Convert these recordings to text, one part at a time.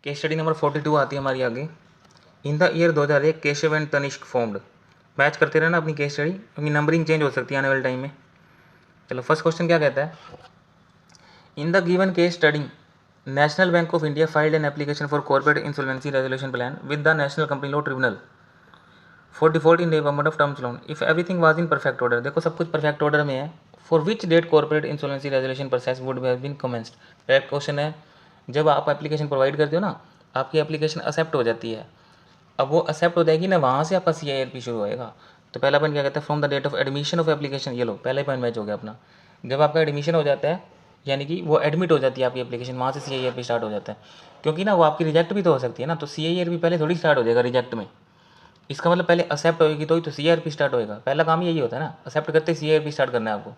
Case study number 42 आती है हमारी आगे। In the year 2001 Keshav and Tanishq formed. Match करते रहना अपनी केस स्टडी, क्योंकि नंबरिंग चेंज हो सकती है आने वाले टाइम में। चलो फर्स्ट क्वेश्चन क्या कहता है, in the given case study national bank of India filed an application for corporate insolvency resolution plan with the national company law tribunal for default in payment of terms loan if everything was in perfect order. देखो सब कुछ perfect order में है। For which date corporate insolvency resolution process would have been commenced. Direct question है, जब आप application provide करते हो ना, आपकी एप्लीकेशन एक्सेप्ट हो जाती है। अब वो एक्सेप्ट हो जाएगी ना, वहाँ से आपका CIRP शुरू होएगा। तो पहला पॉइंट क्या कहता है, from the date of admission of application. ये लो पहला पॉइंट मैच हो गया अपना। जब आपका एडमिशन हो जाता है, यानी कि वो एडमिट हो जाती है आपकी एप्लीकेशन, वहाँ से CIRP स्टार्ट हो जाता है। क्योंकि ना वो आपकी रिजेक्ट भी तो हो सकती है ना, तो CIRP पहले थोड़ी स्टार्ट हो जाएगा रिजेक्ट में। इसका मतलब पहले एक्सेप्ट होएगी तो ही तो CIRP स्टार्ट होएगा। पहला काम यही होता है ना, एक्सेप्ट करते CIRP स्टार्ट करना है आपको।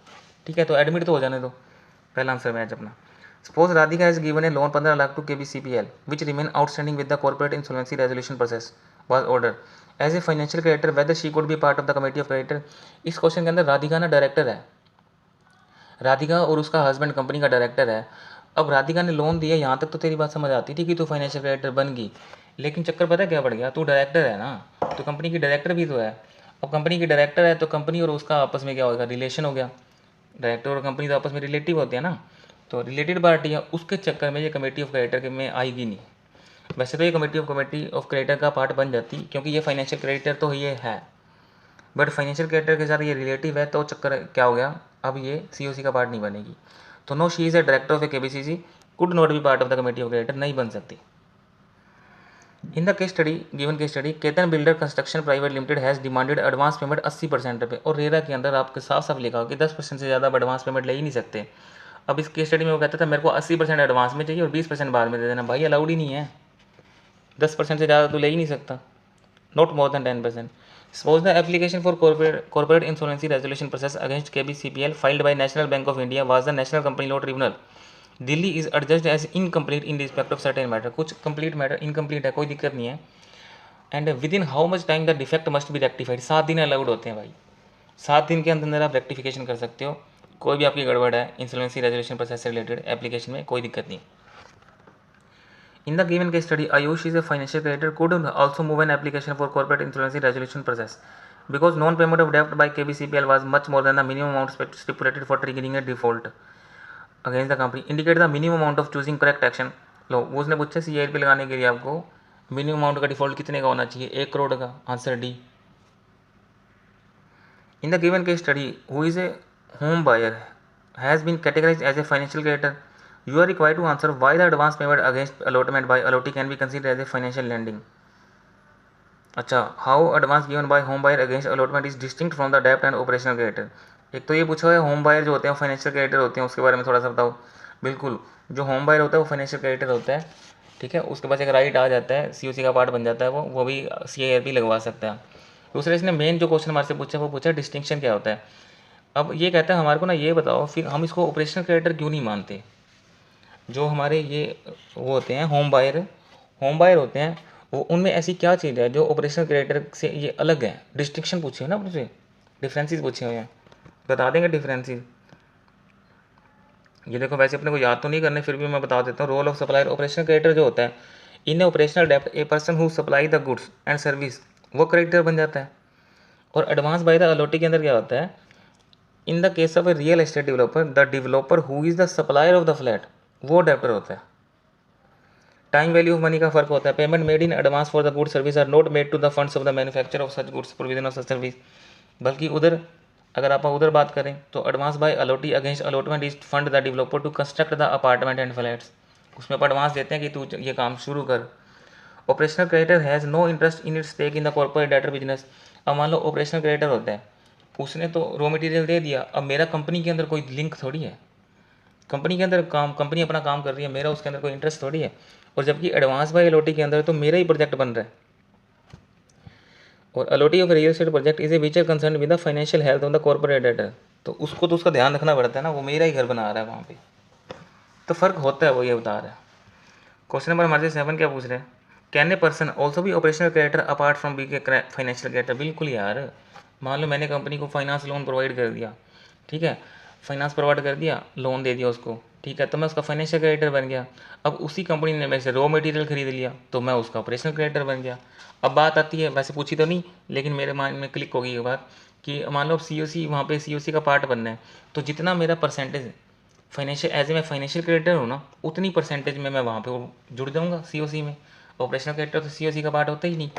ठीक है, तो एडमिट तो हो जाने दो। पहला आंसर मैच अपना। Suppose Radhika has given a loan 15 lakh to KBCPL which remain outstanding with the corporate insolvency resolution process was order as a financial creditor whether she could be part of the committee of creditor. इस question के अंदर राधिका ना director है, राधिका और उसका husband company का director है। अब राधिका ने लोन दिया, यहाँ तक तो तेरी बात समझ आती थी कि तू फाइनेंशियल क्रेडिटर बन गई, लेकिन चक्कर पता है क्या पड़ गया, तू डायरेक्टर है ना, तो कंपनी की डायरेक्टर भी तो है। अब कंपनी की डायरेक्टर है तो कंपनी और उसका आपस में क्या होगा, रिलेशन हो गया। डायरेक्टर और कंपनी तो आपस में रिलेटिव होते हैं ना, तो रिलेटेड पार्टी है, उसके चक्कर में ये कमेटी ऑफ क्रेडिटर में आएगी नहीं। वैसे तो ये कमेटी ऑफ क्रेडिटर का पार्ट बन जाती, क्योंकि ये फाइनेंशियल क्रेडिटर तो ये है, बट फाइनेंशियल क्रेडिटर के साथ ये रिलेटिव है, तो चक्कर क्या हो गया, अब ये COC का पार्ट नहीं बनेगी। तो no she is a director of a KBCC could not be part of the committee of creditor, नहीं बन सकती। In the case study given case study Ketan builder construction private limited has demanded advance payment 80% पे, और RERA के अंदर आपके साफ साफ लिखा हो कि 10% से ज़्यादा आप एडवांस पेमेंट ले ही नहीं सकते। अब इस केस स्टडी में वो कहता था मेरे को 80% एडवांस में चाहिए और 20% बाद में दे देना। भाई अलाउड ही नहीं है, 10% से ज़्यादा तो ले ही नहीं सकता, not more than 10%। Suppose the application for corporate insolvency resolution process against KBCPL filed by National Bank of India was the National Company Law Tribunal. Delhi is adjudged as incomplete in respect of certain matter. कुछ complete matter incomplete है, कोई दिक्कत नहीं है। And within how much time the defect must be rectified? 7 दिन allowed होते हैं भाई, 7 दिन के अंदर आप रेक्टिफिकेशन कर सकते हो। कोई भी आपकी गड़बड़ है इंसॉल्वेंसी रेजोल्यूशन प्रोसेस से रिलेटेड एप्लीकेशन में, कोई दिक्कत नहीं। In the given case study, Ayush is a financial creditor could also move an application for corporate insolvency resolution process because non-payment of debt by KBCPL was much more than the minimum amount stipulated for triggering a default against the company. Indicate the minimum amount of choosing correct action. लो वो उसने पूछा CIRP लगाने के लिए आपको minimum amount का default कितने का होना चाहिए, 1 करोड़ का। Answer D. In the given case study who is a home buyer has been categorised as a financial creditor, you are required to answer why the advance payment against allotment by allotee can be considered as a financial lending. अच्छा, how advance given by home buyer against allotment is distinct from the debt and operational creditor. एक तो ये पूछा है home buyer जो होते हैं financial creditor होते हैं, उसके बारे में थोड़ा सा बताओ। बिल्कुल, जो होम बायर होता है वो फाइनेंशियल क्रेडिटर होता है, ठीक है, उसके पास एक राइट आ जाता है, COC का पार्ट बन जाता है, वो भी CIRP लगवा सकता है। दूसरा इसने मेन जो क्वेश्चन हमारे से पूछा वो पूछा डिस्टिंक्शन क्या होता है। अब ये कहता है हमारे को ना ये बताओ फिर हम इसको ऑपरेशनल क्रेडिटर क्यों नहीं मानते। जो हमारे ये वो होते हैं होम बायर होते हैं, वो उनमें ऐसी क्या चीज़ है जो ऑपरेशनल क्रेडिटर से ये अलग है। डिस्टिंक्शन पूछे हुए ना मुझसे, डिफरेंसेस पूछे हुए हैं, बता देंगे डिफरेंसेस। ये देखो वैसे अपने को याद तो नहीं करने, फिर भी मैं बता देता हूँ। Role of supplier, operational creditor जो होता है इन ऑपरेशनल डेप्ट a person who supply the goods and service, वो क्रेडिटर बन जाता है। और एडवांस बाय द अलॉटी के अंदर क्या होता है, in the case of a real estate developer the developer who is the supplier of the flat, वो डेप्टर होता है। टाइम वैल्यू ऑफ मनी का फर्क होता है। Payment made in advance for the good service are not made to the funds of the manufacture of such goods provision of such service, बल्कि उधर अगर आप उधर बात करें तो advance by allottee against allotment is fund the developer to construct the apartment and flats, उसमें आप एडवांस देते हैं कि तू ये काम शुरू कर। Operational creditor has no interest in its stake in the corporate debtor business. अब मान लो ऑपरेशनल क्रेडिटर होता है, उसने तो रॉ मटेरियल दे दिया, अब मेरा कंपनी के अंदर कोई लिंक थोड़ी है, कंपनी के अंदर काम, कंपनी अपना काम कर रही है, मेरा उसके अंदर कोई इंटरेस्ट थोड़ी है। और जबकि एडवांस बाय अलॉटी के अंदर तो मेरा ही प्रोजेक्ट बन रहा है। और allottee of real estate project is a which are concern with the financial health of the corporate debtor, तो उसको तो उसका ध्यान रखना पड़ता है ना, वो मेरा ही घर बना रहा है वहाँ पे, तो फ़र्क होता है, वो ये बता रहा है। क्वेश्चन नंबर हमारे 7 क्या पूछ रहे हैं, कैन ए पर्सन ऑल्सो भी operational creditor apart from be के फाइनेंशियल क्रेडिटर। बिल्कुल यार, मान लो मैंने कंपनी को फाइनेंस लोन प्रोवाइड कर दिया, ठीक है, फाइनेंस प्रोवाइड कर दिया, लोन दे दिया उसको, ठीक है, तो मैं उसका फाइनेंशियल क्रेडिटर बन गया। अब उसी कंपनी ने मेरे से रॉ मटेरियल खरीद लिया तो मैं उसका ऑपरेशनल क्रेडिटर बन गया। अब बात आती है, वैसे पूछी तो नहीं लेकिन मेरे माइंड में क्लिक होगी ये बात कि मान लो सी ओ सी, वहाँ पर सी ओ सी का पार्ट बनना है, तो जितना मेरा परसेंटेज फाइनेंशियल एज ए मैं फाइनेंशियल क्रेडिटर हूँ ना, उतनी परसेंटेज में मैं वहाँ पे जुड़ जाऊँगा सी ओ सी में। ऑपरेशनल क्रेडिटर तो सी ओ सी का पार्ट होता ही नहीं।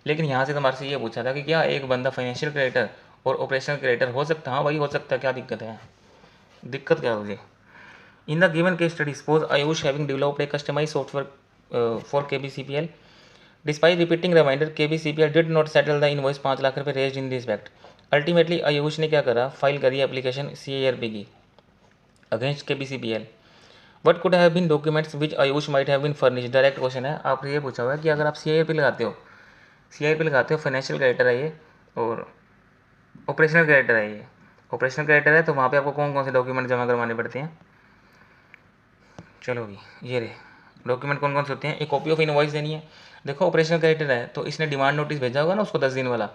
लेकिन यहाँ से तुम्हारे से ये पूछा था कि क्या एक बंदा फाइनेंशियल क्रेडिटर और ऑपरेशनल क्रेडिटर हो सकता है? हाँ भाई हो सकता है, क्या दिक्कत है? दिक्कत क्या है मुझे? इन the given case study, suppose Ayush having developed a customized software for KBCPL. Despite repeating reminder, KBCPL did not settle the invoice 5 lakh रुपये raised in respect. Ultimately, Ayush ने क्या करा? फाइल करी एप्लीकेशन CARP की against KBCPL. What could have been documents which Ayush might have been furnish? Direct question है, आपने ये पूछा हुआ है कि अगर आप CARP लगाते हो फाइनेंशियल क्रेडिटर है ये और ऑपरेशनल क्रेडिटर है ये। ऑपरेशनल क्रेडिटर है तो वहाँ पे आपको कौन कौन से डॉक्यूमेंट जमा करवाने पड़ते हैं? चलो भी ये रहे डॉक्यूमेंट कौन कौन से होते हैं। एक कॉपी ऑफ इनवॉइस देनी है। देखो ऑपरेशनल क्रेडिटर है तो इसने डिमांड नोटिस भेजा होगा ना उसको 10 दिन वाला,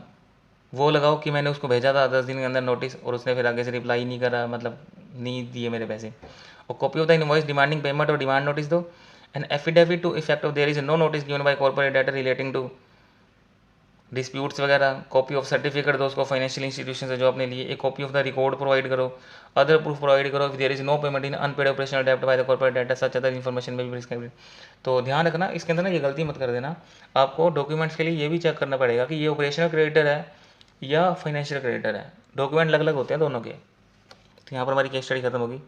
वो लगाओ कि मैंने उसको भेजा था 10 दिन के अंदर नोटिस और उसने फिर आगे से रिप्लाई नहीं करा, मतलब नहीं दिए मेरे पैसे। और copy of the invoice demanding payment और डिमांड नोटिस दो। And affidavit to effect of there is no notice given by corporate debtor relating to disputes वगैरह। कॉपी ऑफ सर्टिफिकेट दो उसको फाइनेंशियल इंस्टीट्यूशन से जो आपने लिए। एक copy of the record provide करो। अदर प्रूफ प्रोवाइड करो if there is no payment in unpaid operational डेब्ट by the corporate debtor such other information में भी प्रिस्क्राइब्ड। तो ध्यान रखना इसके अंदर ना ये गलती मत कर देना। आपको डॉक्यूमेंट्स के लिए ये भी चेक करना पड़ेगा कि ये ऑपरेशनल क्रेडिटर है या फाइनेंशियल क्रेडिटर है। डॉक्यूमेंट अलग अलग होते हैं दोनों के। तो यहाँ पर हमारी केस स्टडी खत्म होगी।